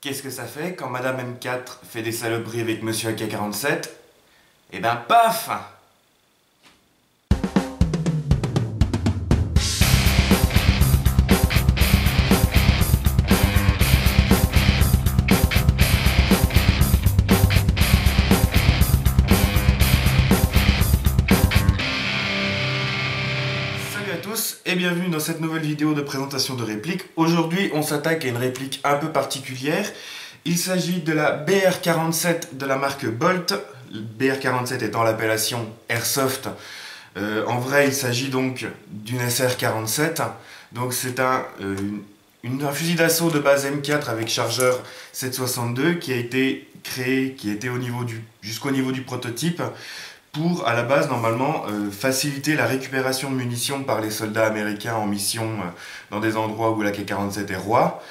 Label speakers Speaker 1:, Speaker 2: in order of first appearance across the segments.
Speaker 1: Qu'est-ce que ça fait quand Madame M4 fait des saloperies avec Monsieur AK-47? Eh ben paf! Salut à tous et bienvenue dans cette nouvelle vidéo de présentation de répliques. Aujourd'hui on s'attaque à une réplique un peu particulière. Il s'agit de la BR-47 de la marque Bolt. BR-47 étant l'appellation Airsoft. En vrai il s'agit donc d'une SR-47. Donc c'est un fusil d'assaut de base M4 avec chargeur 7,62 qui a été créé, qui était jusqu'au niveau du prototype, pour, à la base, normalement, faciliter la récupération de munitions par les soldats américains en mission dans des endroits où l'AK-47 est roi.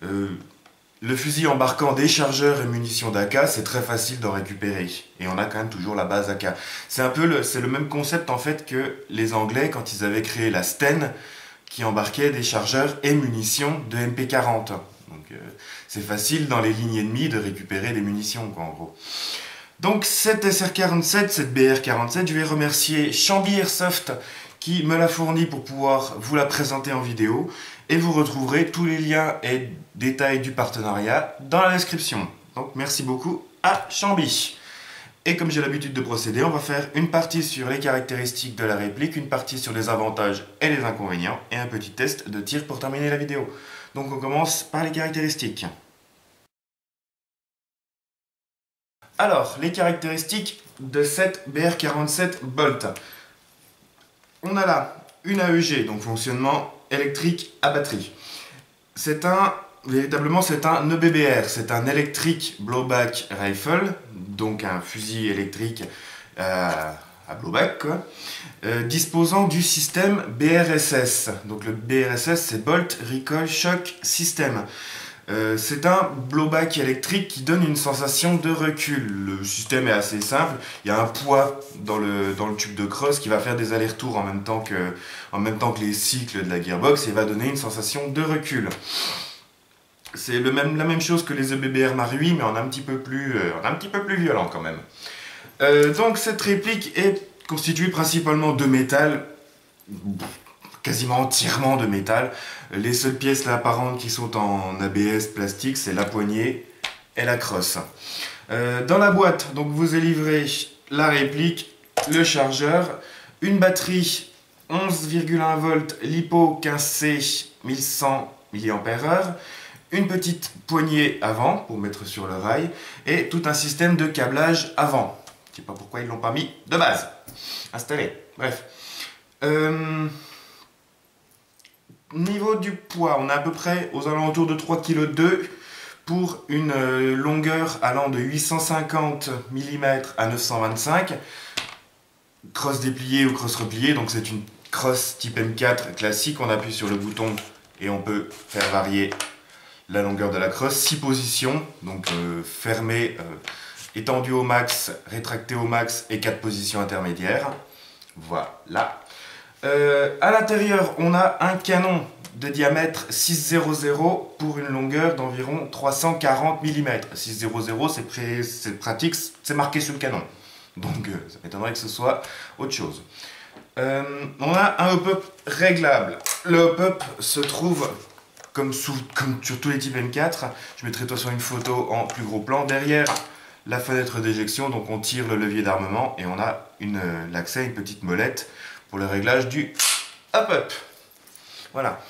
Speaker 1: Le fusil embarquant des chargeurs et munitions d'AK, c'est très facile d'en récupérer. Et on a quand même toujours la base AK. C'est le même concept en fait que les Anglais quand ils avaient créé la Sten, qui embarquait des chargeurs et munitions de MP40. Donc c'est facile dans les lignes ennemies de récupérer des munitions, quoi, en gros. Donc cette SR-47, cette BR-47, je vais remercier Chambi Airsoft qui me l'a fournie pour pouvoir vous la présenter en vidéo. Et vous retrouverez tous les liens et détails du partenariat dans la description. Donc merci beaucoup à Chambi. Et comme j'ai l'habitude de procéder, on va faire une partie sur les caractéristiques de la réplique, une partie sur les avantages et les inconvénients, et un petit test de tir pour terminer la vidéo. Donc on commence par les caractéristiques. Alors, les caractéristiques de cette BR-47 Bolt. On a là une AEG, donc fonctionnement électrique à batterie. Véritablement c'est un EBBR, c'est un Electric Blowback Rifle, donc un fusil électrique à blowback, quoi, disposant du système BRSS. Donc le BRSS c'est Bolt Recoil Shock System. C'est un blowback électrique qui donne une sensation de recul. Le système est assez simple. Il y a un poids dans le tube de crosse qui va faire des allers-retours en même temps que les cycles de la gearbox et va donner une sensation de recul. C'est la même chose que les EBBR Marui, mais en un petit peu plus violent quand même. Donc cette réplique est constituée principalement de métal, quasiment entièrement de métal. Les seules pièces là, apparentes qui sont en ABS plastique, c'est la poignée et la crosse. Dans la boîte, donc vous est livré la réplique, le chargeur, une batterie 11,1 volts LiPo 15C 1100 mAh, une petite poignée avant pour mettre sur le rail et tout un système de câblage avant. Je ne sais pas pourquoi ils ne l'ont pas mis de base. Installé. Bref. Niveau du poids, on est à peu près aux alentours de 3,2 kg pour une longueur allant de 850 mm à 925. Crosse dépliée ou crosse repliée, donc c'est une crosse type M4 classique. On appuie sur le bouton et on peut faire varier la longueur de la crosse. 6 positions, donc fermée, étendue au max, rétractée au max et 4 positions intermédiaires. Voilà. À l'intérieur, on a un canon de diamètre 6,00 pour une longueur d'environ 340 mm. 6,00 c'est pratique, c'est marqué sur le canon. Donc ça m'étonnerait que ce soit autre chose. On a un hop-up réglable. Le hop-up se trouve, comme sur tous les types M4, je mettrai de toute façon une photo en plus gros plan, derrière la fenêtre d'éjection, donc on tire le levier d'armement et on a l'accès à une petite molette pour le réglage du hop-up. Voilà.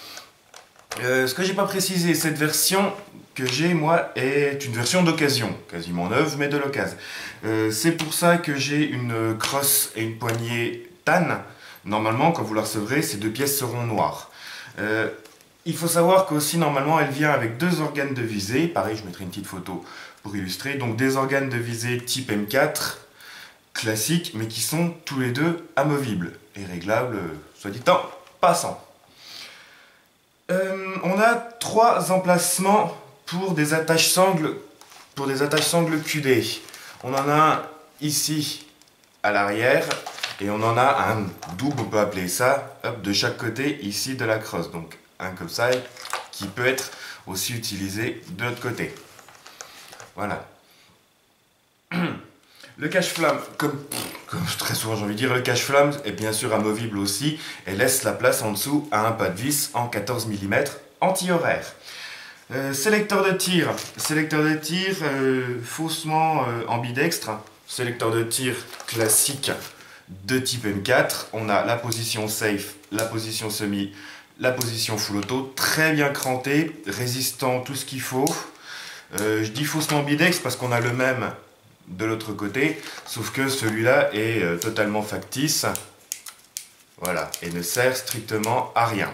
Speaker 1: Ce que j'ai pas précisé, cette version que j'ai moi est une version d'occasion, quasiment neuve mais de l'occasion. C'est pour ça que j'ai une crosse et une poignée tan. Normalement quand vous la recevrez, ces deux pièces seront noires. Il faut savoir qu'aussi normalement elle vient avec deux organes de visée. Pareil, je mettrai une petite photo pour illustrer. Donc des organes de visée type M4 classiques, mais qui sont tous les deux amovibles et réglables, soit dit en passant. On a 3 emplacements pour des attaches sangles QD. On en a un ici à l'arrière et on en a un double, on peut appeler ça, hop, de chaque côté ici de la crosse. Donc un comme ça qui peut être aussi utilisé de l'autre côté. Voilà. Le cache-flamme, comme très souvent j'ai envie de dire, le cache-flamme est bien sûr amovible aussi et laisse la place en dessous à un pas de vis en 14 mm anti-horaire. Sélecteur de tir, faussement ambidextre, sélecteur de tir classique de type M4. On a la position safe, la position semi, la position full auto, très bien cranté, résistant, tout ce qu'il faut. Je dis faussement ambidextre parce qu'on a le même de l'autre côté, sauf que celui-là est totalement factice. Voilà, et ne sert strictement à rien.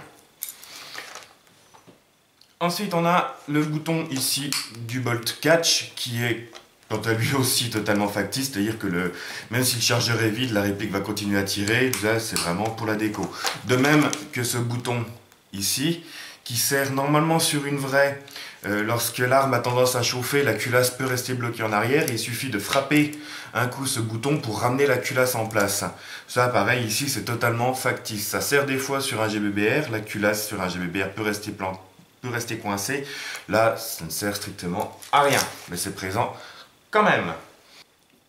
Speaker 1: Ensuite, on a le bouton ici du Bolt Catch qui est quant à lui aussi totalement factice, c'est-à-dire que même si le chargeur est vide, la réplique va continuer à tirer. Là, c'est vraiment pour la déco. De même que ce bouton ici, qui sert normalement sur une vraie. Lorsque l'arme a tendance à chauffer, la culasse peut rester bloquée en arrière. Il suffit de frapper un coup ce bouton pour ramener la culasse en place. Ça, pareil, ici, c'est totalement factice. Ça sert des fois sur un GBBR. La culasse sur un GBBR peut rester coincée. Là, ça ne sert strictement à rien. Mais c'est présent quand même.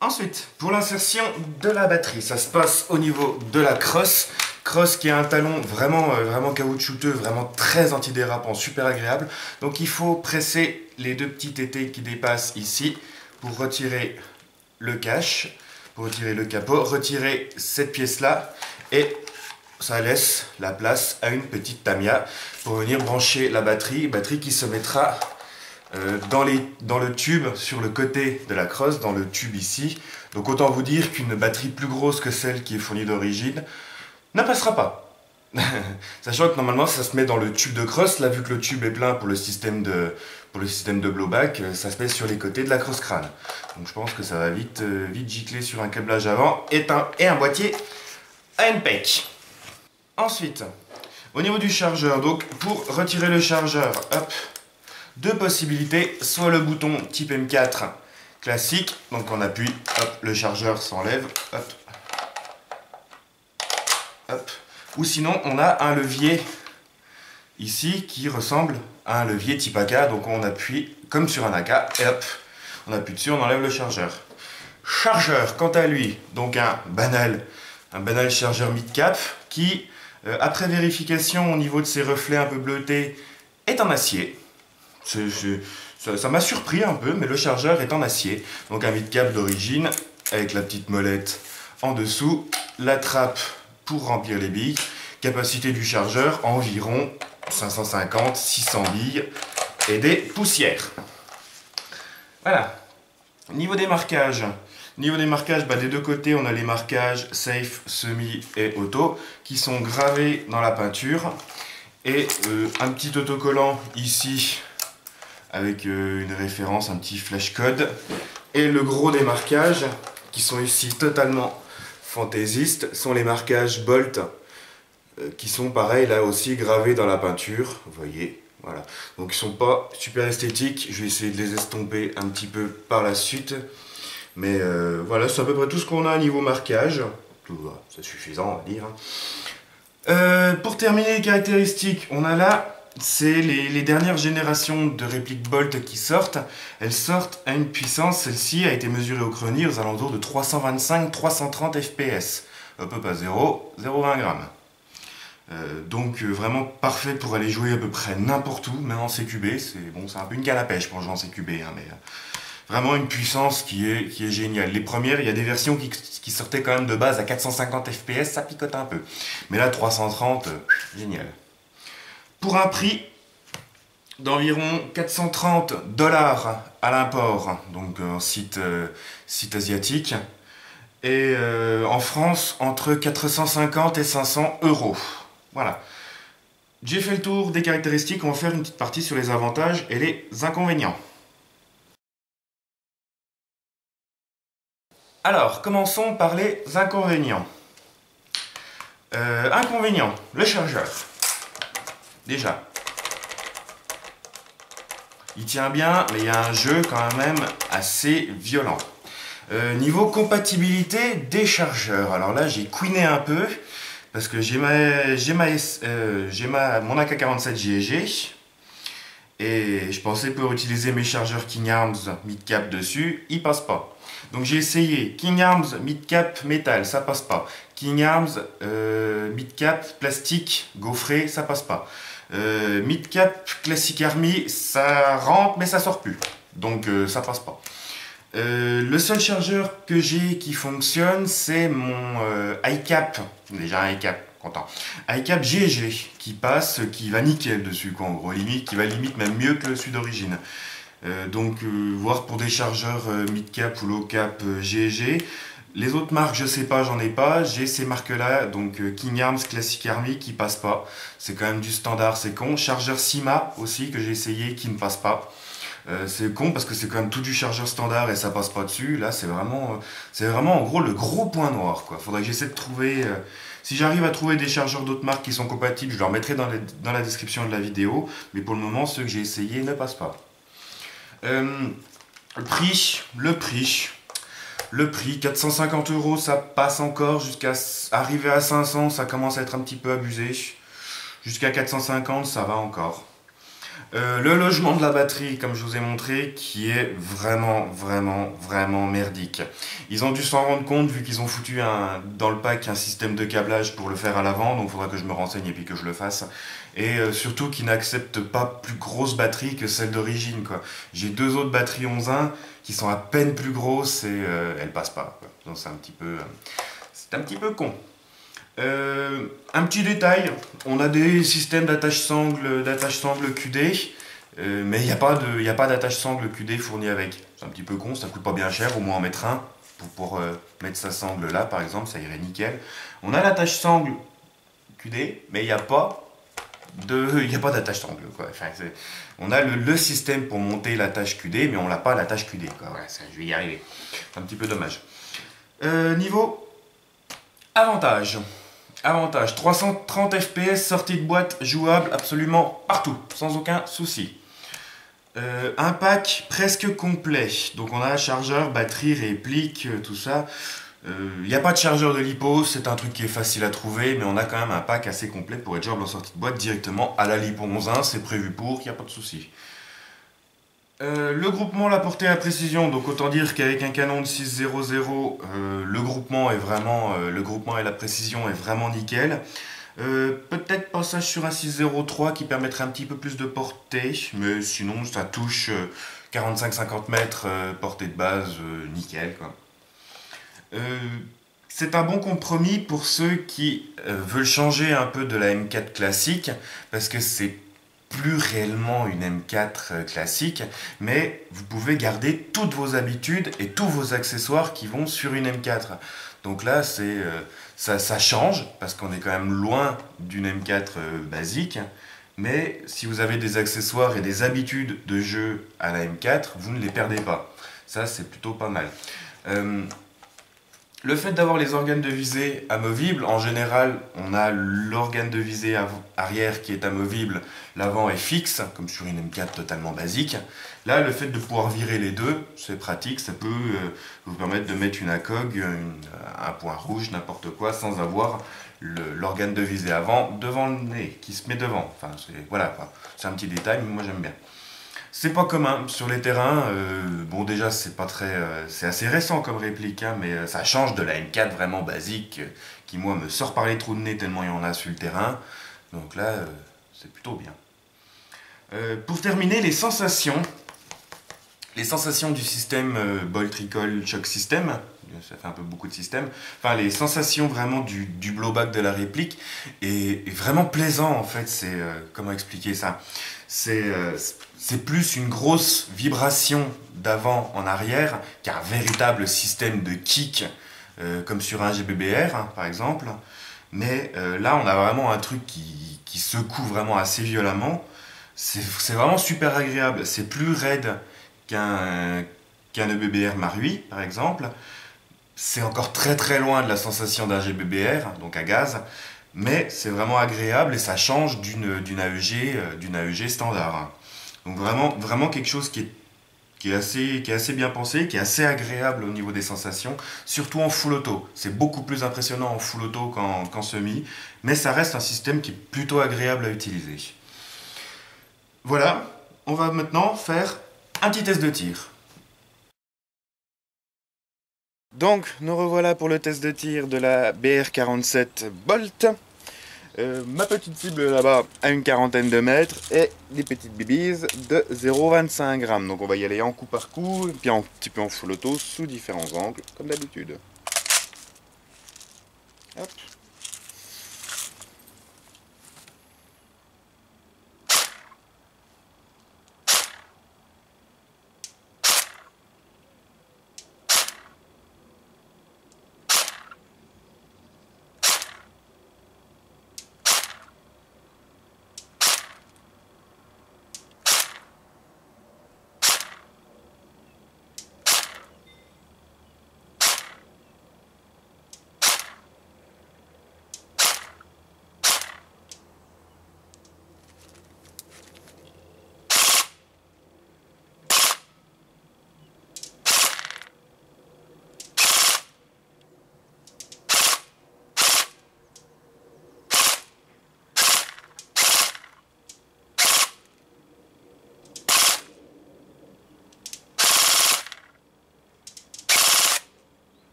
Speaker 1: Ensuite, pour l'insertion de la batterie, ça se passe au niveau de la crosse. Crosse qui est un talon vraiment caoutchouteux, vraiment très antidérapant, super agréable. Donc il faut presser les deux petits tétés qui dépassent ici pour retirer le cache, pour retirer le capot, retirer cette pièce-là et ça laisse la place à une petite Tamiya pour venir brancher la batterie qui se mettra dans le tube sur le côté de la crosse, dans le tube ici. Donc autant vous dire qu'une batterie plus grosse que celle qui est fournie d'origine ne passera pas. Sachant que normalement ça se met dans le tube de crosse, là vu que le tube est plein pour le système de blowback, ça se met sur les côtés de la crosse crâne. Donc je pense que ça va vite gicler sur un câblage avant et un boîtier à NPEC. Ensuite, au niveau du chargeur, donc pour retirer le chargeur, hop, deux possibilités, soit le bouton type M4 classique, donc on appuie, hop, le chargeur s'enlève, hop, hop. Ou sinon on a un levier ici qui ressemble à un levier type AK, donc on appuie comme sur un AK et hop, on appuie dessus, on enlève le chargeur. Chargeur, quant à lui, donc un banal chargeur mid-cap qui, après vérification au niveau de ses reflets un peu bleutés, est en acier. Ça m'a surpris un peu, mais le chargeur est en acier. Donc un mid-cap d'origine, avec la petite molette en dessous, la trappe pour remplir les billes. Capacité du chargeur, environ 550-600 billes et des poussières. Voilà. Niveau des marquages, des deux côtés, on a les marquages safe, semi et auto qui sont gravés dans la peinture. Et un petit autocollant ici avec une référence, un petit flash code. Et le gros des marquages, qui sont ici totalement fantaisistes, sont les marquages Bolt, qui sont pareil là aussi gravés dans la peinture. Vous voyez, voilà. Donc ils sont pas super esthétiques. Je vais essayer de les estomper un petit peu par la suite. Mais voilà, c'est à peu près tout ce qu'on a au niveau marquage. C'est suffisant, on va dire. Pour terminer les caractéristiques, on a là, c'est les dernières générations de répliques Bolt qui sortent. Elles sortent à une puissance, celle-ci a été mesurée au Crony aux alentours de 325-330 fps. Hop, à 0,20 grammes. Donc vraiment parfait pour aller jouer à peu près n'importe où, même en CQB. C'est un peu une canne à pêche pour jouer en CQB, hein, mais vraiment une puissance qui est géniale. Les premières, il y a des versions qui sortaient quand même de base à 450 fps, ça picote un peu. Mais là, 330, génial. Pour un prix d'environ 430 $ à l'import, donc site asiatique, et en France, entre 450 et 500 €. Voilà. J'ai fait le tour des caractéristiques, on va faire une petite partie sur les avantages et les inconvénients. Alors, commençons par les inconvénients. Inconvénients, le chargeur. Déjà. Il tient bien, mais il y a un jeu quand même assez violent. Niveau compatibilité des chargeurs. Alors là, j'ai couiné un peu, parce que j'ai mon AK-47 GG, Et je pensais pouvoir utiliser mes chargeurs King Arms mid-cap dessus, ils passent pas. Donc j'ai essayé King Arms mid-cap métal, ça passe pas. King Arms mid-cap plastique gaufré, ça passe pas. Mid-cap classique Army, ça rentre mais ça sort plus. Donc ça passe pas. Le seul chargeur que j'ai qui fonctionne, c'est mon iCap. Déjà un iCap, content. iCap GG qui passe, qui va nickel dessus, quoi, en gros, limite, qui va limite même mieux que celui d'origine. Voir pour des chargeurs mid-cap ou low-cap GG. Les autres marques, je sais pas, j'en ai pas. J'ai ces marques-là, donc King Arms, Classic Army, qui passent pas. C'est quand même du standard, c'est con. Chargeur Sima aussi, que j'ai essayé, qui ne passe pas. C'est con parce que c'est quand même tout du chargeur standard et ça passe pas dessus. Là, c'est vraiment en gros le gros point noir, quoi. Faudrait que j'essaie de trouver. Si j'arrive à trouver des chargeurs d'autres marques qui sont compatibles, je leur mettrai dans la description de la vidéo. Mais pour le moment, ceux que j'ai essayés ne passent pas. Le prix, 450 €, ça passe encore. Jusqu'à arriver à 500, ça commence à être un petit peu abusé. Jusqu'à 450, ça va encore. Le logement de la batterie, comme je vous ai montré, qui est vraiment merdique. Ils ont dû s'en rendre compte vu qu'ils ont foutu dans le pack un système de câblage pour le faire à l'avant, donc il faudra que je me renseigne et puis que je le fasse. Et surtout qu'ils n'acceptent pas plus grosse batterie que celle d'origine, quoi. J'ai deux autres batteries 11.1 qui sont à peine plus grosses et elles passent pas, quoi. Donc c'est un petit peu con. Un petit détail, on a des systèmes d'attache-sangle QD, mais il n'y a pas d'attache-sangle QD fourni avec. C'est un petit peu con, ça coûte pas bien cher, au moins en mettre un, pour mettre sa sangle là par exemple, ça irait nickel. On a l'attache-sangle QD, mais il n'y a pas d'attache-sangle, quoi. Enfin, on a le système pour monter l'attache QD, mais on n'a pas l'attache QD, quoi. Ouais, je vais y arriver. C'est un petit peu dommage. Niveau avantage, 330 fps, sortie de boîte, jouable absolument partout, sans aucun souci. Un pack presque complet, donc on a chargeur, batterie, réplique, tout ça. Il n'y a pas de chargeur de lipo, c'est un truc qui est facile à trouver, mais on a quand même un pack assez complet pour être jouable en sortie de boîte directement à la lipo 11.1, c'est prévu pour, il n'y a pas de souci. Le groupement, la portée à précision, donc autant dire qu'avec un canon de 6.00, le groupement et la précision est vraiment nickel. Peut-être passage sur un 6.03 qui permettrait un petit peu plus de portée, mais sinon ça touche 45-50 mètres, portée de base, nickel, quoi. C'est un bon compromis pour ceux qui veulent changer un peu de la M4 classique, parce que c'est plus réellement une M4 classique, mais vous pouvez garder toutes vos habitudes et tous vos accessoires qui vont sur une M4. Donc là, ça change, parce qu'on est quand même loin d'une M4 basique, mais si vous avez des accessoires et des habitudes de jeu à la M4, vous ne les perdez pas. Ça, c'est plutôt pas mal. Le fait d'avoir les organes de visée amovibles, en général, on a l'organe de visée arrière qui est amovible, l'avant est fixe, comme sur une M4 totalement basique. Là, le fait de pouvoir virer les deux, c'est pratique, ça peut vous permettre de mettre une ACOG, un point rouge, n'importe quoi, sans avoir l'organe de visée avant devant le nez, qui se met devant. Enfin, voilà, c'est un petit détail, mais moi j'aime bien. C'est pas commun sur les terrains. Bon, déjà, c'est assez récent comme réplique, hein, mais ça change de la M4 vraiment basique qui, moi, me sort par les trous de nez tellement il y en a sur le terrain. Donc là, c'est plutôt bien. Pour terminer, les sensations du système Bolt Recoil Shock System, ça fait un peu beaucoup de systèmes, enfin les sensations vraiment du blowback de la réplique est vraiment plaisant en fait. Comment expliquer ça, c'est plus une grosse vibration d'avant en arrière qu'un véritable système de kick comme sur un GBBR hein, par exemple, mais là on a vraiment un truc qui secoue vraiment assez violemment. C'est vraiment super agréable, c'est plus raide qu'un EBBR Marui par exemple. C'est encore très loin de la sensation d'un GBBR, donc à gaz, mais c'est vraiment agréable et ça change d'une AEG standard. Donc vraiment quelque chose qui est assez bien pensé, qui est assez agréable au niveau des sensations, surtout en full auto. C'est beaucoup plus impressionnant en full auto qu'en semi, mais ça reste un système qui est plutôt agréable à utiliser. Voilà, on va maintenant faire un petit test de tir. Donc, nous revoilà pour le test de tir de la BR47 Bolt. Ma petite cible là-bas à une quarantaine de mètres et des petites bibises de 0,25 grammes. Donc on va y aller en coup par coup, et puis un petit peu en full auto sous différents angles, comme d'habitude. Hop.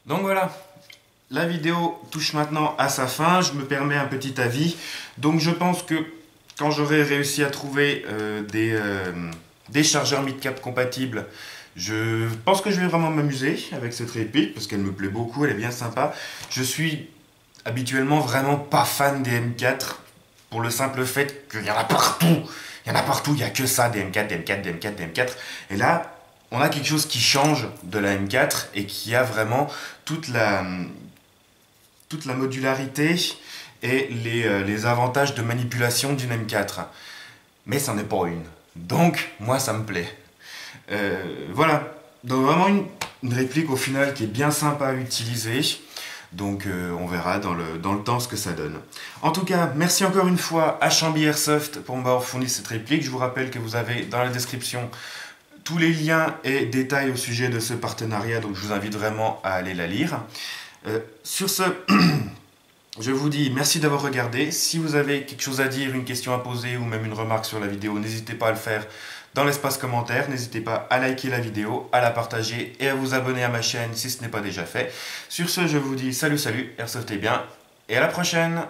Speaker 1: Donc voilà, la vidéo touche maintenant à sa fin, je me permets un petit avis. Donc je pense que quand j'aurai réussi à trouver des chargeurs mid-cap compatibles, je pense que je vais vraiment m'amuser avec cette réplique parce qu'elle me plaît beaucoup, elle est bien sympa. Je suis habituellement vraiment pas fan des M4 pour le simple fait qu'il y en a partout. Il y en a partout, il n'y a que ça, des M4, des M4, des M4, des M4. Et là, on a quelque chose qui change de la M4 et qui a vraiment toute la modularité et les avantages de manipulation d'une M4. Mais ça n'est pas une. Donc, moi, ça me plaît. Voilà. Donc, vraiment une réplique au final qui est bien sympa à utiliser. Donc, on verra dans le temps ce que ça donne. En tout cas, merci encore une fois à Chamby Airsoft pour m'avoir fourni cette réplique. Je vous rappelle que vous avez dans la description tous les liens et détails au sujet de ce partenariat, donc je vous invite vraiment à aller la lire. Sur ce, je vous dis merci d'avoir regardé. Si vous avez quelque chose à dire, une question à poser ou même une remarque sur la vidéo, n'hésitez pas à le faire dans l'espace commentaire. N'hésitez pas à liker la vidéo, à la partager et à vous abonner à ma chaîne si ce n'est pas déjà fait. Sur ce, je vous dis salut, Airsoftez bien et à la prochaine!